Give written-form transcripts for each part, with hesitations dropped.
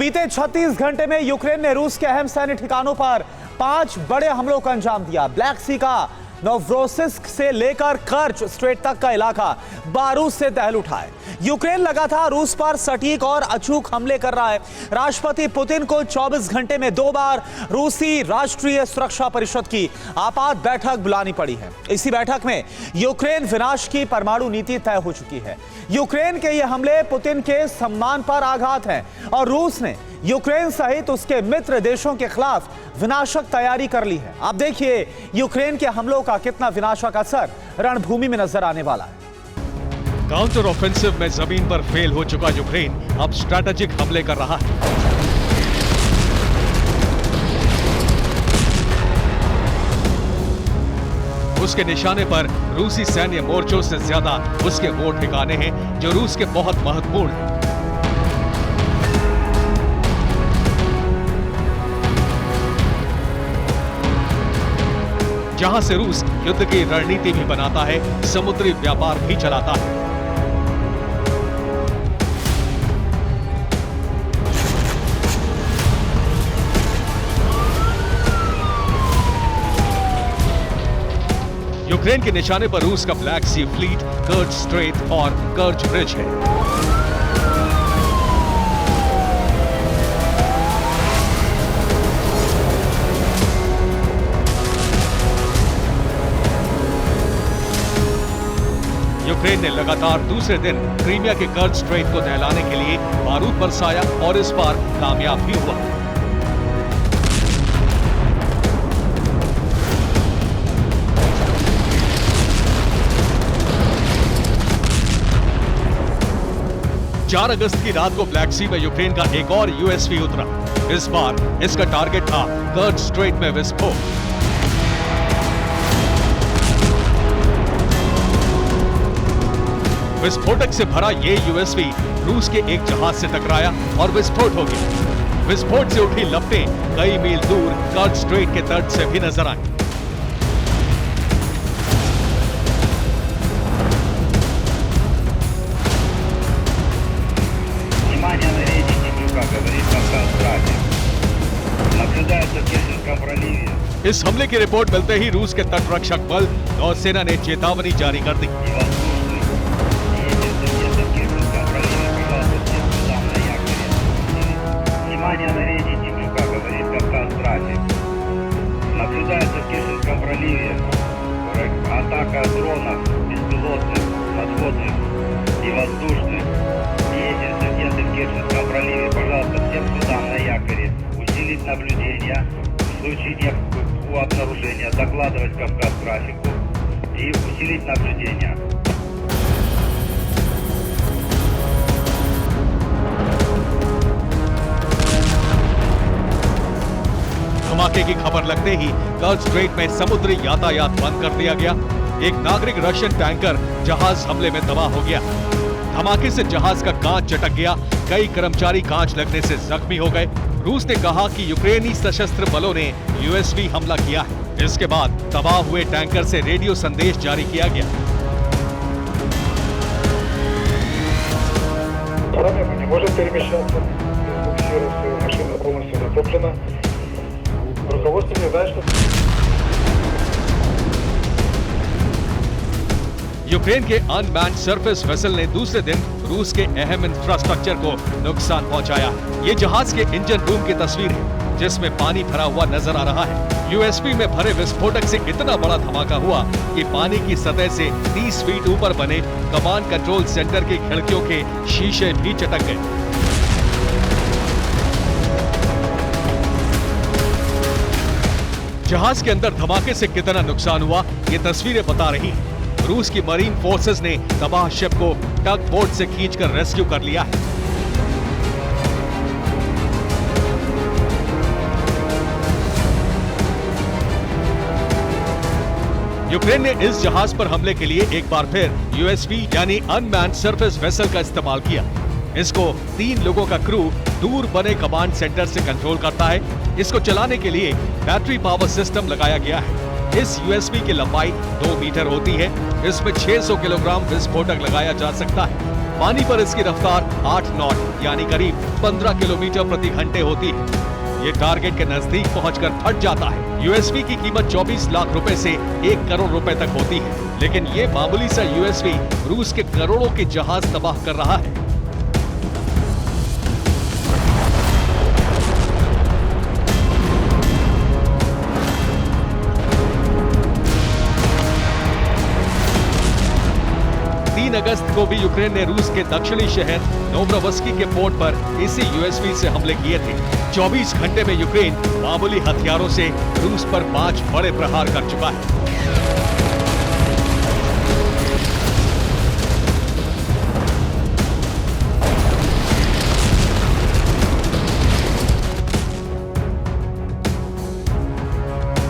बीते 36 घंटे में यूक्रेन ने रूस के अहम सैन्य ठिकानों पर 5 बड़े हमलों का अंजाम दिया। ब्लैक सी का नोवरोसिस्क से लेकर कर्च स्ट्रेट तक का इलाका बारूद से दहल उठा है। यूक्रेन लगातार रूस पर सटीक और अचूक हमले कर रहा है। राष्ट्रपति पुतिन को 24 घंटे में 2 बार रूसी राष्ट्रीय सुरक्षा परिषद की आपात बैठक बुलानी पड़ी है। इसी बैठक में यूक्रेन विनाश की परमाणु नीति तय हो चुकी है। यूक्रेन के ये हमले पुतिन के सम्मान पर आघात हैं और रूस ने यूक्रेन सहित उसके मित्र देशों के खिलाफ विनाशक तैयारी कर ली है। आप देखिए यूक्रेन के हमलों का कितना विनाशक असर रणभूमि में नजर आने वाला है। काउंटर ऑफेंसिव में जमीन पर फेल हो चुका यूक्रेन अब स्ट्रैटेजिक हमले कर रहा है। उसके निशाने पर रूसी सैन्य मोर्चों से ज्यादा उसके वो ठिकाने हैं जो रूस के बहुत महत्वपूर्ण हैं। जहां से रूस युद्ध की रणनीति भी बनाता है, समुद्री व्यापार भी चलाता है। यूक्रेन के निशाने पर रूस का ब्लैक सी फ्लीट, कर्च स्ट्रेट और कर्च ब्रिज है। यूक्रेन ने लगातार दूसरे दिन क्रीमिया के कर्च स्ट्रेट को नहलाने के लिए बारूद बरसाया और इस बार कामयाब भी हुआ। चार अगस्त की रात को ब्लैक सी में यूक्रेन का एक और यूएसवी उतरा। इस बार इसका टारगेट था कर्च स्ट्रेट में विस्फोट। विस्फोटक से भरा ये यूएसवी रूस के एक जहाज से टकराया और विस्फोट हो गया। विस्फोट से उठी लपटें कई मील दूर कर्च स्ट्रेट के तट से भी नजर आई। इस हमले की रिपोर्ट मिलते ही रूस के तटरक्षक बल नौसेना ने चेतावनी जारी कर दी। Наблюдается в Керченском проливе атака дронов беспилотных, подводных и воздушных. И эти инциденты в Керченском проливе, пожалуйста, всем судам на якоре усилить наблюдение, в случае обнаружения докладывать Кавказ трафику и усилить наблюдение. धमाके की खबर लगते ही कर्च स्ट्रेट में समुद्री यातायात बंद कर दिया गया। एक नागरिक रशियन टैंकर जहाज हमले में तबाह हो गया। धमाके से जहाज का कांच चटक गया। कई कर्मचारी कांच लगने से जख्मी हो गए। रूस ने कहा कि यूक्रेनी सशस्त्र बलों ने यूएसवी हमला किया है। इसके बाद तबाह हुए टैंकर से रेडियो संदेश जारी किया गया। यूक्रेन के अनमैन्ड सरफेस वेसल ने दूसरे दिन रूस के अहम इंफ्रास्ट्रक्चर को नुकसान पहुंचाया। ये जहाज के इंजन रूम की तस्वीर है जिसमें पानी भरा हुआ नजर आ रहा है। यूएसवी में भरे विस्फोटक से इतना बड़ा धमाका हुआ कि पानी की सतह से 30 फीट ऊपर बने कमांड कंट्रोल सेंटर की खिड़कियों के शीशे भी चटक गए। जहाज के अंदर धमाके से कितना नुकसान हुआ ये तस्वीरें बता रही हैं। रूस की मरीन फोर्सेस ने तबाह शिप को टग बोट से खींचकर रेस्क्यू कर लिया है। यूक्रेन ने इस जहाज पर हमले के लिए एक बार फिर यूएसवी यानी अनमैन्ड सरफेस वेसल का इस्तेमाल किया। इसको 3 लोगों का क्रू दूर बने कमांड सेंटर से कंट्रोल करता है। इसको चलाने के लिए बैटरी पावर सिस्टम लगाया गया है। इस यूएसवी की लंबाई 2 मीटर होती है। इसमें 600 किलोग्राम विस्फोटक लगाया जा सकता है। पानी पर इसकी रफ्तार 8 नॉट यानी करीब 15 किलोमीटर प्रति घंटे होती है। ये टारगेट के नजदीक पहुंचकर फट जाता है। यूएसवी की कीमत 24 लाख रुपए से 1 करोड़ रुपए तक होती है, लेकिन ये मामूली सा यूएसवी रूस के करोड़ों के जहाज तबाह कर रहा है। अगस्त को भी यूक्रेन ने रूस के दक्षिणी शहर नोवरोवस्की के पोर्ट पर इसी यूएसवी से हमले किए थे। 24 घंटे में यूक्रेन मामूली हथियारों से रूस पर 5 बड़े प्रहार कर चुका है।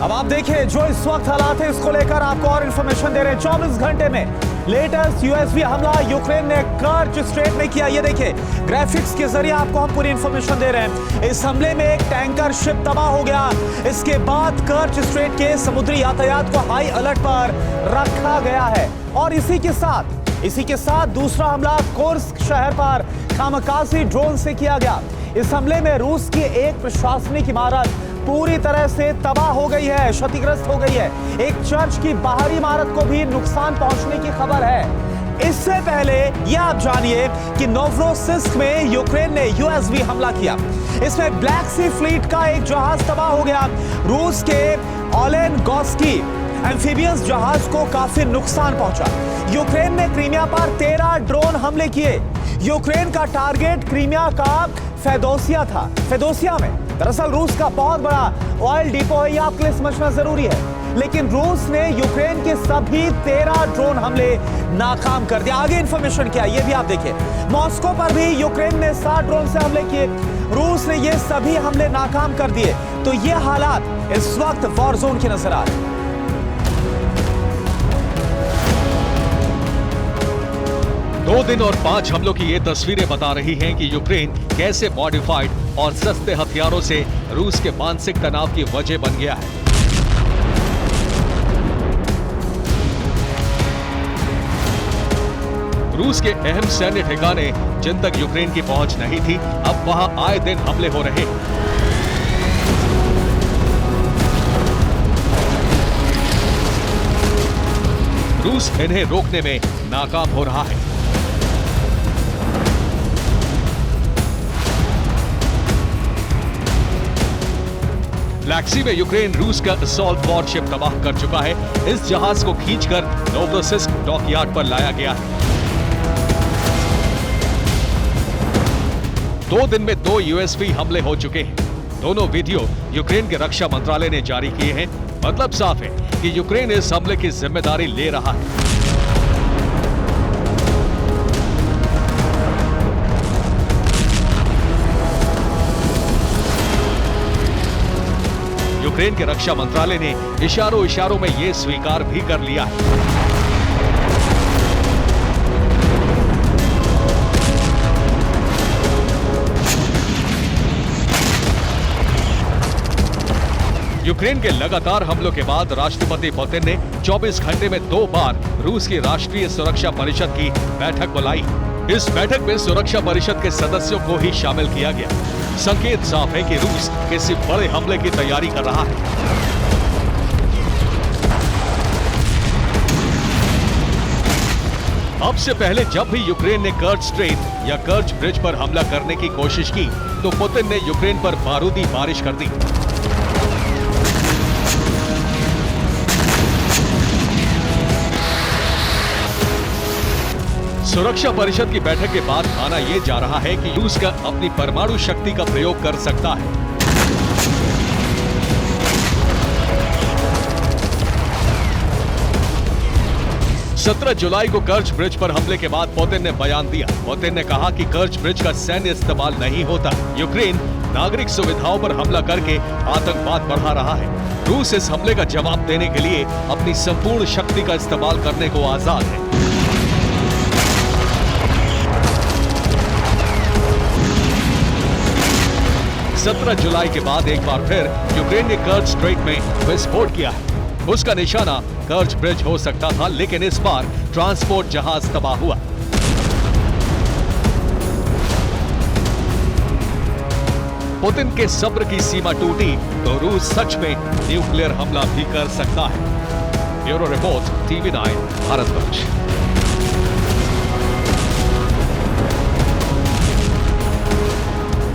अब आप देखिए जो इस वक्त हालात है, इसको लेकर आपको और इंफॉर्मेशन दे रहे हैं। 24 घंटे में लेटेस्ट यूएसवी हमला यूक्रेन ने कर्च स्ट्रेट में किया। ये देखिए ग्राफिक्स के जरिए आपको हम पूरी इंफॉर्मेशन दे रहे हैं। इस हमले में एक टैंकर शिप तबाह हो गया। इसके बाद कर्च स्ट्रेट के समुद्री यातायात को हाई अलर्ट पर रखा गया है। और इसी के साथ दूसरा हमला कुर्स्क शहर पर कामकाजी ड्रोन से किया गया। इस हमले में रूस की एक प्रशासनिक इमारत पूरी तरह से तबाह हो गई है, क्षतिग्रस्त हो गई है। एक चर्च की बाहरी इमारत को भी नुकसान पहुंचने की खबर है। इससे पहले यह आप जानिए कि नोवरोसिस्क में यूक्रेन ने यूएसवी हमला किया। इसमें ब्लैक सी फ्लीट का एक जहाज तबाह हो गया। रूस के ओलेनगोस्की एम्फीबियस जहाज को काफी नुकसान पहुंचा। यूक्रेन ने क्रीमिया पर 13 ड्रोन हमले किए। यूक्रेन का टारगेट क्रीमिया का फेदोसिया था। फेदोसिया में दरअसल रूस का बहुत बड़ा ऑयल डिपो है, यह आपके लिए समझना जरूरी है। लेकिन रूस ने यूक्रेन के सभी 13 ड्रोन हमले नाकाम कर दिया। आगे इंफॉर्मेशन क्या है ये भी आप देखिए। मॉस्को पर भी यूक्रेन ने 7 ड्रोन से हमले किए। रूस ने ये सभी हमले नाकाम कर दिए। तो ये हालात इस वक्त वॉर जोन के नजर आ रहे हैं। 2 दिन और 5 हमलों की ये तस्वीरें बता रही हैं कि यूक्रेन कैसे मॉडिफाइड और सस्ते हथियारों से रूस के मानसिक तनाव की वजह बन गया है। रूस के अहम सैन्य ठिकाने जिन तक यूक्रेन की पहुंच नहीं थी, अब वहां आए दिन हमले हो रहे हैं। रूस इन्हें रोकने में नाकाम हो रहा है। ब्लैक सी में यूक्रेन रूस का असॉल्ट वॉरशिप तबाह कर चुका है। इस जहाज को खींचकर नोवरोसिस्क डॉकयार्ड पर लाया गया है। 2 दिन में 2 यूएसवी हमले हो चुके हैं। दोनों वीडियो यूक्रेन के रक्षा मंत्रालय ने जारी किए हैं। मतलब साफ है कि यूक्रेन इस हमले की जिम्मेदारी ले रहा है। यूक्रेन के रक्षा मंत्रालय ने इशारों में यह स्वीकार भी कर लिया है। यूक्रेन के लगातार हमलों के बाद राष्ट्रपति पुतिन ने 24 घंटे में 2 बार रूस की राष्ट्रीय सुरक्षा परिषद की बैठक बुलाई। इस बैठक में सुरक्षा परिषद के सदस्यों को ही शामिल किया गया। संकेत साफ है कि रूस किसी बड़े हमले की तैयारी कर रहा है। अब से पहले जब भी यूक्रेन ने कर्च स्ट्रेट या कर्च ब्रिज पर हमला करने की कोशिश की, तो पुतिन ने यूक्रेन पर बारूदी बारिश कर दी। सुरक्षा परिषद की बैठक के बाद माना यह जा रहा है कि रूस का अपनी परमाणु शक्ति का प्रयोग कर सकता है। सत्रह जुलाई को कर्च ब्रिज पर हमले के बाद पुतिन ने बयान दिया। पुतिन ने कहा कि कर्च ब्रिज का सैन्य इस्तेमाल नहीं होता। यूक्रेन नागरिक सुविधाओं पर हमला करके आतंकवाद बढ़ा रहा है। रूस इस हमले का जवाब देने के लिए अपनी संपूर्ण शक्ति का इस्तेमाल करने को आजाद है। 17 जुलाई के बाद एक बार फिर यूक्रेन ने कर्च स्ट्रेट में विस्फोट किया है। उसका निशाना कर्च ब्रिज हो सकता था, लेकिन इस बार ट्रांसपोर्ट जहाज तबाह हुआ। पुतिन के सब्र की सीमा टूटी तो रूस सच में न्यूक्लियर हमला भी कर सकता है। Bureau report, TV9, Bharatvarsh.